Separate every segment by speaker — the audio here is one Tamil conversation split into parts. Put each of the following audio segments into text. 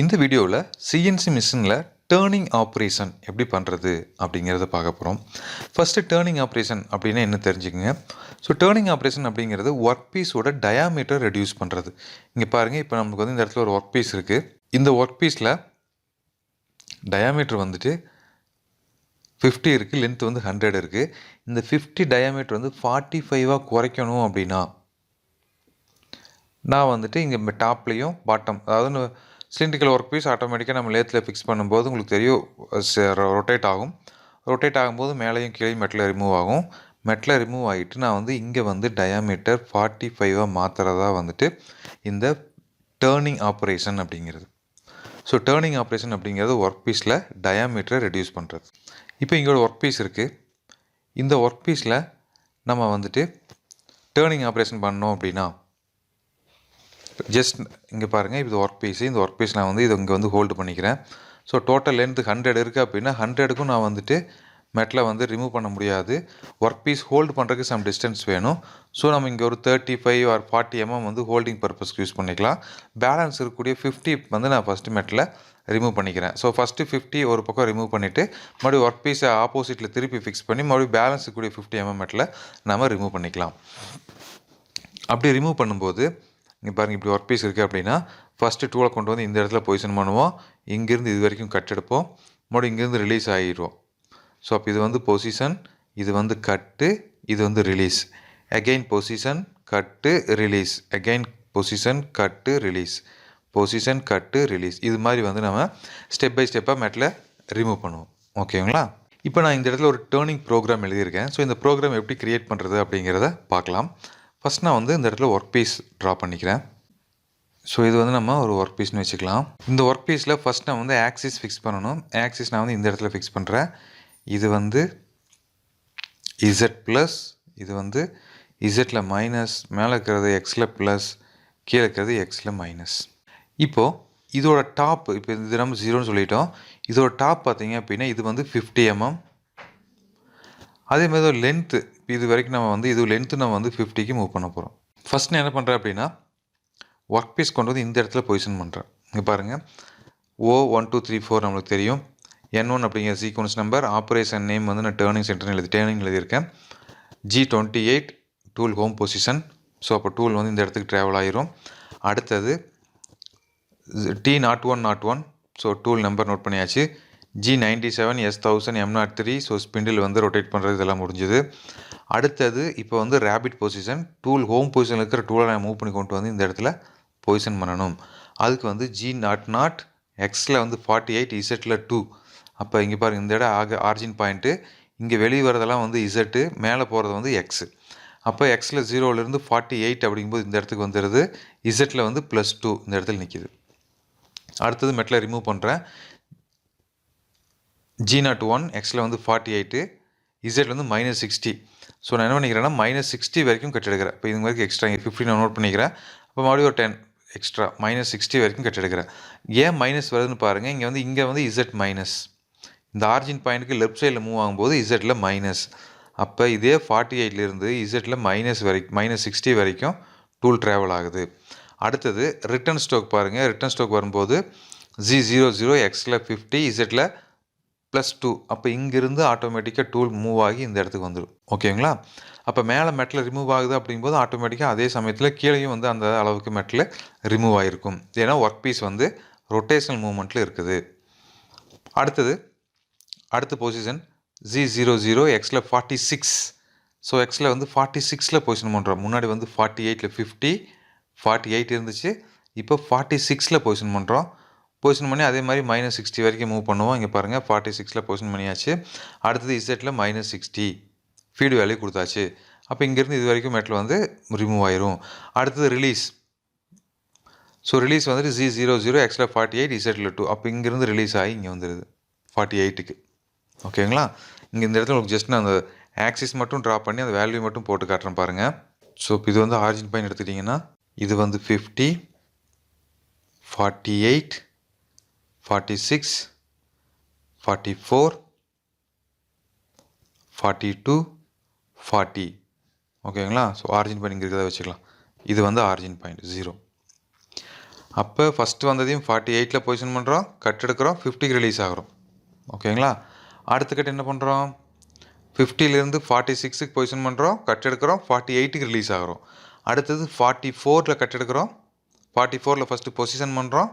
Speaker 1: இந்த வீடியோவில் சிஎன்சி மிஷினில் டேர்னிங் ஆப்ரேஷன் எப்படி பண்ணுறது அப்படிங்கிறத பார்க்க போகிறோம். ஃபஸ்ட்டு டேர்னிங் ஆப்ரேஷன் அப்படின்னா என்ன தெரிஞ்சுக்கங்க. ஸோ டேர்னிங் ஆப்ரேஷன் அப்படிங்கிறது ஒர்க் பீஸோட டயாமீட்டர் ரெடியூஸ் பண்ணுறது. இங்கே பாருங்கள், இப்போ நமக்கு வந்து இந்த இடத்துல ஒரு ஒர்க் பீஸ் இருக்குது. இந்த ஒர்க் பீஸில் டயாமீட்டர் வந்துட்டு 50 இருக்குது, லென்த் வந்து 100 இருக்குது. இந்த 50 டயாமீட்டர் வந்து 45 குறைக்கணும் அப்படின்னா நான் வந்துட்டு இங்கே டாப்லேயும் பாட்டம், அதாவது சிலிண்ட்ரிக்கல் ஒர்க் பீஸ் ஆட்டோமேட்டிக்காக நம்ம லேத்தில் ஃபிக்ஸ் பண்ணும்போது உங்களுக்கு தெரியும் ரொட்டேட் ஆகும். ரொட்டேட் ஆகும்போது மேலேயும் கீழே மெட்டில் ரிமூவ் ஆகும். மெட்டில் ரிமூவ் ஆகிட்டு நான் வந்து இங்கே வந்து டயாமீட்டர் 45 மாற்றுறதா வந்துட்டு இந்த டேர்னிங் ஆப்ரேஷன் அப்படிங்கிறது. ஸோ டேர்னிங் ஆப்ரேஷன் அப்படிங்கிறது ஒர்க் பீஸில் டயாமீட்டரை ரெடியூஸ் பண்ணுறது. இப்போ இங்கே ஒரு ஒர்க் பீஸ் இருக்குது. இந்த ஒர்க் பீஸில் நம்ம வந்துட்டு டேர்னிங் ஆப்ரேஷன் பண்ணோம் அப்படின்னா ஜஸ்ட் இங்கே பாருங்கள், இது ஒர்க் பீஸு. இந்த ஒர்க் பீஸ் நான் வந்து இங்கே வந்து ஹோல்டு பண்ணிக்கிறேன். ஸோ டோட்டல் லென்த் 100 இருக்குது அப்படின்னா 100க்கும் நான் வந்துட்டு மெட்டில் வந்து ரிமூவ் பண்ண முடியாது. ஒர்க் பீஸ் ஹோல்டு பண்ணுறதுக்கு சம் டிஸ்டன்ஸ் வேணும். ஸோ நம்ம இங்கே ஒரு 35 ஆர் 40 வந்து ஹோல்டிங் பர்பஸ்க்கு யூஸ் பண்ணிக்கலாம். பேலன்ஸ் இருக்கக்கூடிய 50 வந்து நான் ஃபஸ்ட்டு மெட்டில் ரிமூவ் பண்ணிக்கிறேன். ஸோ ஃபஸ்ட்டு 50 ஒரு பக்கம் ரிமூவ் பண்ணிவிட்டு மறுபடியும் ஒர்க் பீஸை ஆப்போசிட்டில் திருப்பி ஃபிக்ஸ் பண்ணி மறுபடியும் பேலன்ஸ் இருக்கக்கூடிய 50 மெட்டில் நம்ம ரிமூவ் பண்ணிக்கலாம். அப்படி ரிமூவ் பண்ணும்போது இங்கே பாருங்கள், இப்படி ஒர்க் பீஸ் இருக்குது அப்படின்னா ஃபஸ்ட்டு டூலை கொண்டு வந்து இந்த இடத்துல பொசிஷன் பண்ணுவோம். இங்கேருந்து இது வரைக்கும் கட் எடுப்போம். மறுபடியும் இங்கேருந்து ரிலீஸ் ஆகிடுவோம். ஸோ அப்போ இது வந்து பொசிஷன், இது வந்து கட்டு, இது வந்து ரிலீஸ். அகெயின் பொசிஷன், கட்டு, ரிலீஸ். அகெயின் பொசிஷன், கட்டு, ரிலீஸ். பொசிஷன், கட்டு, ரிலீஸ். இது மாதிரி வந்து நம்ம ஸ்டெப் பை ஸ்டெப்பாக மெட்டில் ரிமூவ் பண்ணுவோம். ஓகேங்களா? இப்போ நான் இந்த இடத்துல ஒரு டேர்னிங் ப்ரோக்ராம் எழுதியிருக்கேன். ஸோ இந்த ப்ரோக்ராம் எப்படி க்ரியேட் பண்ணுறது அப்படிங்கிறத பார்க்கலாம். ஃபஸ்ட் நான் வந்து இந்த இடத்துல ஒர்க் பீஸ் ட்ரா பண்ணிக்கிறேன். ஸோ இது வந்து நம்ம ஒரு ஒர்க் பீஸ்னு வச்சுக்கலாம். இந்த ஒர்க் பீஸில் ஃபஸ்ட் நான் வந்து ஆக்சிஸ் ஃபிக்ஸ் பண்ணணும். ஆக்சிஸ் நான் வந்து இந்த இடத்துல ஃபிக்ஸ் பண்ணுறேன். இது வந்து இசட் ப்ளஸ், இது வந்து இசட்டில் மைனஸ், மேலே இருக்கிறது எக்ஸில் ப்ளஸ், கீழே இருக்கிறது எக்ஸில் மைனஸ். இப்போது இதோட டாப், இப்போ இது நம்ம 0ன்னு சொல்லிட்டோம். இதோட டாப் பார்த்தீங்க அப்படின்னா இது வந்து 50 அதே மாதிரி ஒரு லென்த்து, இது வரைக்கும் நம்ம வந்து இது லென்த்து நம்ம வந்து 50க்கு மூவ் பண்ண போகிறோம். ஃபஸ்ட் நான் என்ன பண்ணுறேன் அப்படின்னா ஒர்க் பீஸ் கொண்டு வந்து இந்த இடத்துல பொசிஷன் பண்ணுறேன். இங்கே பாருங்கள், O1234 நம்மளுக்கு தெரியும். N1 அப்படிங்கிற சீக்வன்ஸ் நம்பர். ஆப்ரேஷன் நேம் வந்து நான் டேர்னிங் சென்டர்னு டேர்னிங் எழுதியிருக்கேன். G28 tool home position. So அப்போ டூல் வந்து இந்த இடத்துக்கு ட்ராவல் ஆகிரும். அடுத்தது T0101. So tool number note பண்ணியாச்சு. G97 S1000 M03. So spindle வந்து ரொட்டேட் பண்ணுறது இதெல்லாம் முடிஞ்சுது. அடுத்தது இப்போ வந்து ரேபிட் பொசிஷன். டூல் ஹோம் பொசிஷனில் இருக்கிற டூலை நான் மூவ் பண்ணி கொண்டு வந்து இந்த இடத்துல பொசிஷன் பண்ணணும். அதுக்கு வந்து G00 எக்ஸில் வந்து 48, இசட்டில் 2. அப்போ இங்கே பாருங்கள், இந்த இடம் ஆர்ஜின் பாயிண்ட்டு. இங்கே வெளியே வரதெல்லாம் வந்து இசட்டு, மேலே போகிறது வந்து எக்ஸு. அப்போ எக்ஸில் 0லேருந்து 48 அப்படிங்கும்போது இந்த இடத்துக்கு வந்துடுது. இசட்டில் வந்து +2 இந்த இடத்துல நிற்கிது. அடுத்தது மெட்டில் ரிமூவ் பண்ணுறேன். G01 எக்ஸில் வந்து 48, இசட் வந்து -60. ஸோ நான் என்ன பண்ணிக்கிறேன்னா -60 வரைக்கும் கட் எடுக்கிறேன். இப்போ இது வரைக்கும் எக்ஸ்ட்ரா இங்கே 50 நான் நோட் பண்ணிக்கிறேன். அப்போ மறுபடியும் ஒரு 10 எக்ஸ்ட்ரா -60 வரைக்கும் கட் எடுக்கிறேன். ஏன் மைனஸ் வருதுன்னு பாருங்கள். இங்கே வந்து இசட் மைனஸ், இந்த ஆர்ஜின் பாயிண்ட்டுக்கு லெஃப்ட் சைடில் மூவ் ஆகும்போது இசட்டில் மைனஸ். அப்போ இதே 48லேருந்து இசட்டில் -60 வரைக்கும் டூல் ட்ராவல் ஆகுது. அடுத்தது ரிட்டன் ஸ்ட்ரோக் பாருங்கள். ரிட்டன் ஸ்ட்ரோக் வரும்போது G00 எக்ஸில் 50, இசட்டில் +2. அப்போ இங்கேருந்து ஆட்டோமேட்டிக்காக டூல் மூவ் ஆகி இந்த இடத்துக்கு வந்துடும். ஓகேங்களா? அப்போ மேலே மெட்டில் ரிமூவ் ஆகுது அப்படிங்கும்போது ஆட்டோமேட்டிக்காக அதே சமயத்தில் கீழேயும் வந்து அந்த அளவுக்கு மெட்டில் ரிமூவ் ஆகிருக்கும். ஏன்னா ஒர்க் பீஸ் வந்து ரொட்டேஷனல் மூவ்மெண்ட்டில் இருக்குது. அடுத்த பொசிஷன் G00 எக்ஸில் 46. ஸோ எக்ஸில் வந்து 46ல் பொசிஷன் பண்ணுறோம். முன்னாடி வந்து 48ல் 50, 48 இருந்துச்சு. இப்போ 46ல் பொசிஷன் பண்ணுறோம். பொசிஷன் பண்ணி அதே மாதிரி -60 வரைக்கும் மூவ் பண்ணுவோம். இங்கே பாருங்கள், 46ல் பொசிஷன் பண்ணியாச்சு. அடுத்தது இசட்டில் -60 ஃபீடு வேல்யூ கொடுத்தாச்சு. அப்போ இங்கேருந்து இது வரைக்கும் மெட்டில் வந்து ரிமூவ் ஆயிரும். அடுத்தது ரிலீஸ். ஸோ ரிலீஸ் வந்துட்டு G00 எக்ஸில் 48, இசட்டில் 2. அப்போ இங்கேருந்து ரிலீஸ் ஆகி இங்கே வந்துடுது 48க்கு. ஓகேங்களா? இங்கே இந்த இடத்துல உங்களுக்கு ஜஸ்ட் நான் அந்த ஆக்சிஸ் மட்டும் ட்ரா பண்ணி அந்த வேல்யூ மட்டும் போட்டு காட்டுறேன் பாருங்கள். ஸோ இப்போ இது வந்து ஆர்ஜின் பாயிண்ட் எடுத்துக்கிட்டிங்கன்னா இது வந்து 50, 48, 46, 44, 42, 40. ஓகேங்களா? ஸோ ஆர்ஜின் பாயிண்ட் இங்கே இருக்கிறத வச்சுக்கலாம். இது வந்து ஆர்ஜின் பாயிண்ட் 0. அப்போ ஃபஸ்ட்டு வந்ததையும் 48ல் பொசிஷன் பண்ணுறோம், கட் எடுக்கிறோம், 50க்கு ரிலீஸ் ஆகிறோம். ஓகேங்களா? அடுத்த கட் என்ன பண்ணுறோம், 50லேருந்து 46க்கு பொசிஷன் பண்ணுறோம், கட் எடுக்கிறோம், 48க்கு ரிலீஸ் ஆகிறோம். அடுத்தது 44ல் கட் எடுக்கிறோம், 44ல் ஃபஸ்ட்டு பொசிஷன் பண்ணுறோம்,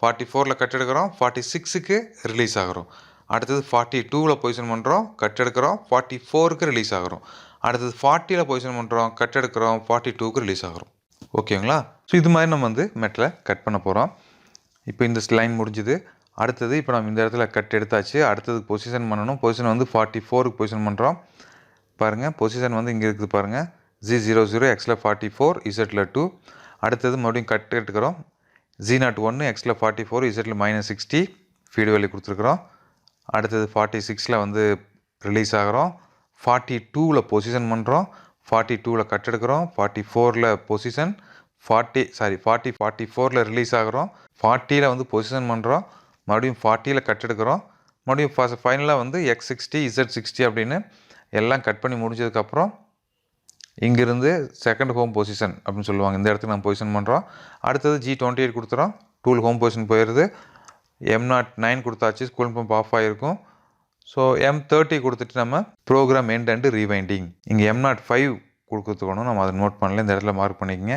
Speaker 1: 44ல் கட் எடுக்கிறோம், 46க்கு ரிலீஸ் ஆகிறோம். அடுத்தது 42ல் பொசிஷன் பண்ணுறோம், கட் எடுக்கிறோம், 44க்கு ரிலீஸ் ஆகிறோம். அடுத்தது 40ல் பொசிஷன் பண்ணுறோம், கட் எடுக்கிறோம், 42க்கு ரிலீஸ் ஆகிறோம். ஓகேங்களா? ஸோ இது மாதிரி நம்ம வந்து மெட்டில் கட் பண்ண போகிறோம். இப்போ இந்த லைன் முடிஞ்சுது. அடுத்தது இப்போ நம்ம இந்த இடத்துல கட் எடுத்தாச்சு. அடுத்தது பொசிஷன் பண்ணணும். பொசிஷன் வந்து 44க்கு பொசிஷன் பண்ணுறோம். பாருங்கள், பொசிஷன் வந்து இங்கே இருக்குது பாருங்கள். Z00 Xல் 44, Zல் 2. அடுத்தது மறுபடியும் கட் எடுத்துக்கிறோம். Z01 Xல் 44, Zல் -60 ஃபீடு வேல்யூ கொடுத்துருக்குறோம். அடுத்தது 46ல் வந்து ரிலீஸ் ஆகிறோம். 42ல் பொசிஷன் பண்ணுறோம், 42ல் கட் எடுக்கிறோம், 44ல் பொசிஷன், 44ல் ரிலீஸ் ஆகிறோம், 40ல் வந்து பொசிஷன் பண்ணுறோம், மறுபடியும் 40ல் கட் எடுக்கிறோம், மறுபடியும் ஃபைனலாக வந்து X60 Z60 அப்படின்னு எல்லாம் கட் பண்ணி முடிஞ்சதுக்கப்புறம் இங்கேருந்து செகண்ட் ஹோம் பொசிஷன் அப்படின்னு சொல்லுவாங்க. இந்த இடத்துக்கு நம்ம பொசிஷன் பண்ணுறோம். அடுத்தது G28 கொடுத்துறோம், டூல் ஹோம் பொசிஷன் போயிடுது. M09 கொடுத்தாச்சு, ஸ்கூல் பம்ப் ஆஃப் ஆகிருக்கும். ஸோ M30 கொடுத்துட்டு நம்ம ப்ரோக்ராம் எண்ட் அண்டு ரீவைண்டிங். இங்கே M05 கொடுத்துக்கணும், நம்ம அதை நோட் பண்ணல, இந்த இடத்துல மார்க் பண்ணிக்கங்க.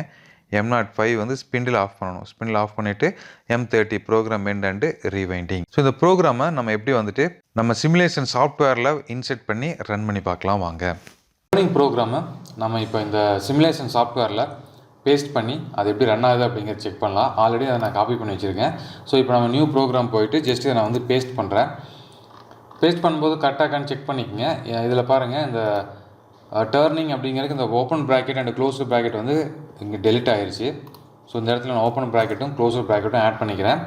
Speaker 1: M05 வந்து ஸ்பிண்டில் ஆஃப் பண்ணணும். ஸ்பிண்டில் ஆஃப் பண்ணிவிட்டு M30 program end and rewinding. So இந்த ப்ரோக்ராமை நம்ம எப்படி வந்துட்டு நம்ம சிமுலேஷன் சாஃப்ட்வேரில் இன்செர்ட் பண்ணி ரன் பண்ணி பார்க்கலாம் வாங்க.
Speaker 2: லேர்னிங் ப்ரோக்ராமை நம்ம இப்போ இந்த சிமுலேஷன் சாஃப்ட்வேரில் பேஸ்ட் பண்ணி அது எப்படி ரன் ஆகுது அப்படிங்கிறத செக் பண்ணலாம். ஆல்ரெடி அதை நான் காப்பி பண்ணி வச்சுருக்கேன். ஸோ இப்போ நம்ம நியூ ப்ரோக்ராம் போயிட்டு ஜஸ்ட் இதை நான் வந்து பேஸ்ட் பண்ணுறேன். பேஸ்ட் பண்ணும்போது கரெக்டாகான்னு செக் பண்ணிக்கோங்க. இதில் பாருங்கள், இந்த டர்னிங் அப்படிங்கிறதுக்கு இந்த open bracket and closed bracket வந்து இங்கே டெலிட் ஆகிருச்சு. ஸோ இந்த இடத்துல நான் ஓப்பன் ப்ராக்கெட்டும் க்ளோஸ்டு ப்ராக்கெட்டும் ஆட் பண்ணிக்கிறேன்.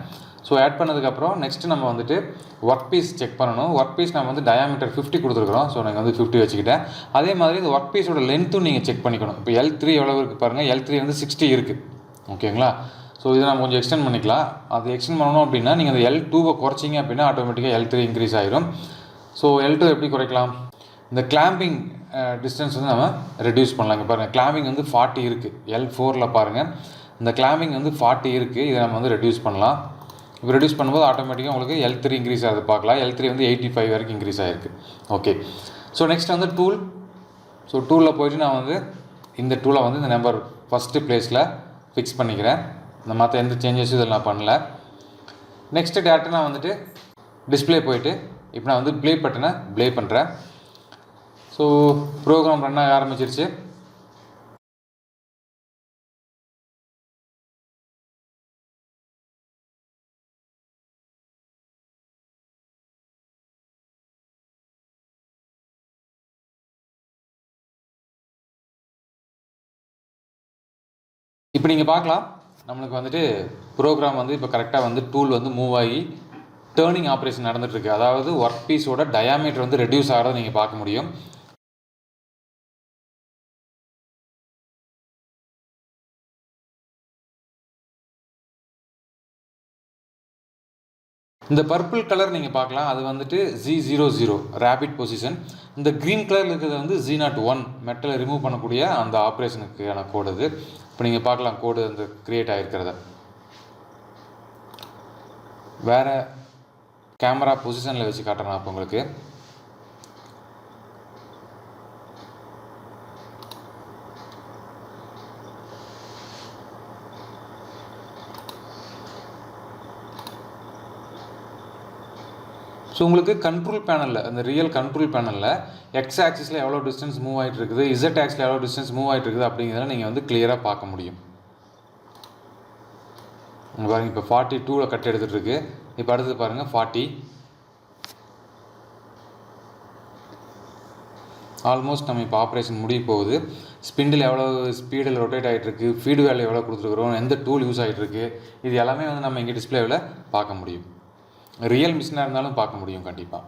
Speaker 2: ஸோ ஆட் பண்ணதுக்கப்புறம் நெக்ஸ்ட்டு நம்ம வந்துட்டு ஒர்க் பீஸ் செக் பண்ணணும். ஒர்க் பீஸ் நம்ம வந்து டயாமீட்டர் 50 கொடுத்துருக்குறோம். ஸோ நான் வந்து 50 வச்சுக்கிட்டேன். அதே மாதிரி இந்த ஒர்க் பீஸோட லென்த்தும் நீங்கள் செக் பண்ணிக்கணும். இப்போ L3 எவ்வளோ இருக்குது பாருங்கள், L3 வந்து 60 இருக்குது. ஓகேங்களா? ஸோ இதை நம்ம கொஞ்சம் எக்ஸ்டெண்ட் பண்ணிக்கலாம். அது எக்ஸ்டெண்ட் பண்ணணும் அப்படின்னா நீங்கள் அந்த L2வை குறைச்சிங்க அப்படின்னா ஆட்டோமேட்டிக்காக L3 இன்க்ரீஸ் ஆகிடும். ஸோ L2 எப்படி குறைக்கலாம், இந்த கிளாம்பிங் டிஸ்டன்ஸ் வந்து நம்ம ரெடியூஸ் பண்ணலாம். இங்கே பாருங்கள், கிளாம்பிங் வந்து 40 இருக்குது. L4ல் பாருங்கள், இந்த கிளாம்பிங் வந்து 40 இருக்குது. இதை நம்ம வந்து ரெடியூஸ் பண்ணலாம். இப்போ ரெடியூஸ் பண்ணும்போது ஆட்டோமேட்டிக்காக உங்களுக்கு L3 இன்க்ரீஸ் ஆகுது பார்க்கலாம். L3 வந்து 85 வரைக்கும் இன்க்ரீஸ் ஆகிருக்கு. ஓகே, ஸோ நெக்ஸ்ட் வந்து டூல். ஸோ டூலில் போய்ட்டு நான் வந்து இந்த டூலை வந்து இந்த நம்பர் ஃபஸ்ட்டு ப்ளேஸில் ஃபிக்ஸ் பண்ணிக்கிறேன். இந்த மற்ற எந்த சேஞ்சஸும் இதில் நான் பண்ணல. நெக்ஸ்ட்டு டேரக்டாக நான் வந்துட்டு டிஸ்பிளே போயிட்டு இப்போ நான் வந்து ப்ளே பட்டனை ப்ளே பண்ணுறேன். ஸோ ப்ரோக்ராம் ரன் ஆக ஆரம்பிச்சிருச்சு. இப்போ நீங்கள் பார்க்கலாம், நம்மளுக்கு வந்துட்டு ப்ரோக்ராம் வந்து இப்போ கரெக்டாக வந்து டூல் வந்து மூவ் ஆகி டேர்னிங் ஆப்ரேஷன் நடந்துகிட்ருக்கு. அதாவது ஒர்க் பீஸோட டயாமீட்டர் வந்து ரெடியூஸ் ஆகிறத நீங்கள் பார்க்க முடியும். இந்த பர்பிள் கலர் நீங்கள் பார்க்கலாம், அது வந்துட்டு Z00 ரேபிட் பொசிஷன். இந்த க்ரீன் கலரில் இருக்கிறது வந்து Z01 மெட்டலை ரிமூவ் பண்ணக்கூடிய அந்த ஆப்ரேஷனுக்கான கோடு. அது இப்போ நீங்கள் பார்க்கலாம், கோடு அந்த க்ரியேட் ஆகிருக்கிறத. வேறு கேமரா பொசிஷனில் வச்சு காட்டுறேன் அப்போ உங்களுக்கு. ஸோ உங்களுக்கு கண்ட்ரோல் பேனலில், அந்த ரியல் கண்ட்ரோல் பேனலில் எக்ஸ் ஆக்சிஸில் எவ்வளோ டிஸ்டன்ஸ் மூவ் ஆகிட்டு இருக்குது, இசட் ஆக்ஸில் எவ்வளோ டிஸ்டன்ஸ் மூவ் ஆகிட்டு இருக்குது அப்படிங்கிறத நீங்கள் வந்து கிளியராக பார்க்க முடியும். பாருங்கள், இப்போ 42ல் கட் எடுத்துகிட்டு இருக்கு. இப்போ அடுத்தது பாருங்கள் 40. ஆல்மோஸ்ட் நம்ம இப்போ ஆப்ரேஷன் முடிய போகுது. ஸ்பிண்டில் எவ்வளோ ஸ்பீடில் ரொட்டேட் ஆகிட்டுருக்கு, ஃபீடு வேல்யூ எவ்வளோ கொடுத்துருக்குறோம், எந்த டூல் யூஸ் ஆகிட்டுருக்கு, இது எல்லாமே வந்து நம்ம இங்கே டிஸ்பிளேவில் பார்க்க முடியும். ரியல் மிஷினாக இருந்தாலும் பார்க்க முடியும் கண்டிப்பாக.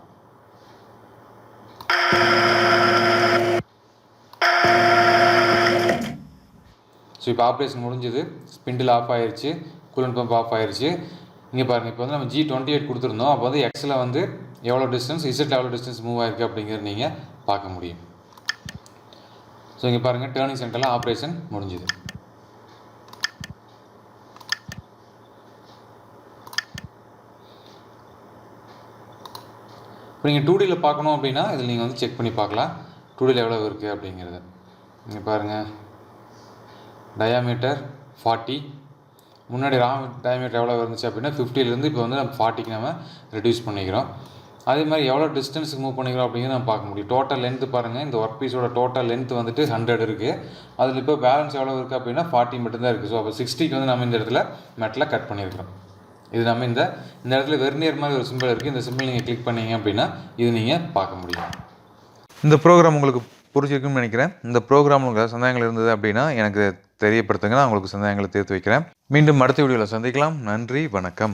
Speaker 2: ஸோ இப்போ ஆப்ரேஷன் முடிஞ்சது. ஸ்பிண்டில் ஆஃப் ஆயிடுச்சு, கூலண்ட் பம்ப் ஆஃப் ஆயிடுச்சு. இங்கே பாருங்கள், இப்போ வந்து நம்ம G28 கொடுத்துருந்தோம். அப்போ வந்து எக்ஸில் வந்து எவ்வளோ டிஸ்டன்ஸ், இசட்டில் எவ்வளோ டிஸ்டன்ஸ் மூவ் ஆயிருக்கு அப்படிங்கிறது நீங்கள் பார்க்க முடியும். ஸோ இங்கே பாருங்கள், டேர்னிங் சென்டரில் ஆப்ரேஷன் முடிஞ்சுது. இப்போ நீங்கள் 2Dயில் பார்க்கணும் அப்படின்னா இதில் நீங்கள் வந்து செக் பண்ணி பார்க்கலாம் 2Dயில் எவ்வளோ இருக்குது அப்படிங்கிறது. இங்கே பாருங்கள், டயாமீட்டர் 40, முன்னாடி டயாமீட்டர் எவ்வளோ இருந்துச்சு அப்படின்னா 50லேருந்து இப்போ வந்து நம்ம 40க்கு நம்ம ரெடியூஸ் பண்ணிக்கிறோம். அதே மாதிரி எவ்வளோ டிஸ்டன்ஸுக்கு மூவ் பண்ணிக்கிறோம் அப்படிங்கிறது நம்ம பார்க்க முடியும். டோட்டல் லென்த்து பாருங்கள், இந்த ஒர்க் பீஸோட டோட்டல் லென்த் வந்துட்டு 100 இருக்குது. அதில் இப்போ பேலன்ஸ் எவ்வளோ இருக்குது அப்படின்னா 40 மட்டும்தான் இருக்குது. ஸோ அப்போ 60க்கு வந்து நம்ம இந்த இடத்துல மெட்டில் கட் பண்ணியிருக்கிறோம். இது நம்ம இந்த இடத்துல வெர்னியர் மாதிரி ஒரு சிம்பிள் இருக்குது. இந்த சிம்பிள் நீங்கள் கிளிக் பண்ணீங்க அப்படின்னா இது நீங்கள் பார்க்க முடியும்.
Speaker 1: இந்த ப்ரோக்ராம் உங்களுக்கு புரிஞ்சிருக்குன்னு நினைக்கிறேன். இந்த ப்ரோக்ராம் உங்களுக்கு சந்தேகங்கள் இருந்தது அப்படின்னா எனக்கு தெரியப்படுத்துங்க. நான் உங்களுக்கு சந்தேகங்களை தீர்த்து வைக்கிறேன். மீண்டும் அடுத்த வீடியோவில் சந்திக்கலாம். நன்றி, வணக்கம்.